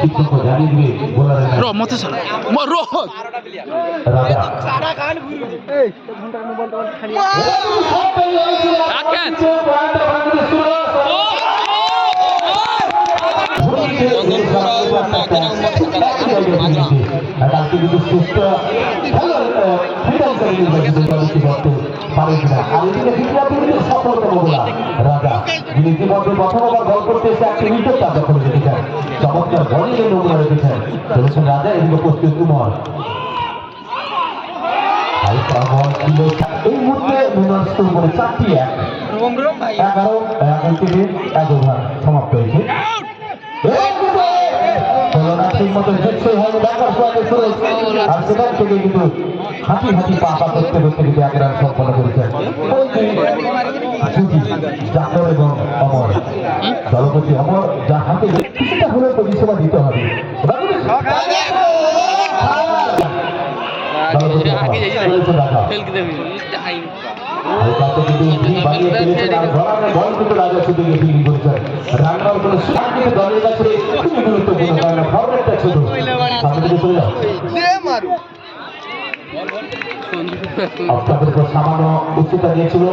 কিছুক্ষণ জানিয়ে দিবে বোলারের র মতে স্যার র রাজা কালকে কিন্তু সুস্থ পারে কিনা আর এদিকে দ্বিতীয় কিন্তু সফলতম বোলার রাজা যিনি ইতিমধ্যে প্রথমবার বল করতে এসে একটি উইকেট তার দখলে রেখেছেন চমৎকার বলিং এর নমুনা রেখেছেন চলেছেন রাজা এদিকে প্রস্তুত কুমার এই মুহূর্তে মিনার স্কোর করে 4-1 11 ওভার সমাপ্ত হয়েছে ঠিক মতো দেখছেই হয় আর সেখান থেকে কিন্তু হাঁটি হাঁটি পাপা করতে করতে কিন্তু 1 রান সম্পন্ন করেছেন জাফর এবং অমর দলপতি অমর যা হাতে কিছুটা হলেও পরিষেবা দিতে হবে রাজা শুধু ফিল্ডিং করেছেন রান্নার কোনো দলের কাছে খুবই গুরুত্বপূর্ণ কারণ ফরম্যাটটা ছোট সামনে দিকে চলে যাও আপনাদের সামান্য উচ্চতা দিয়েছিল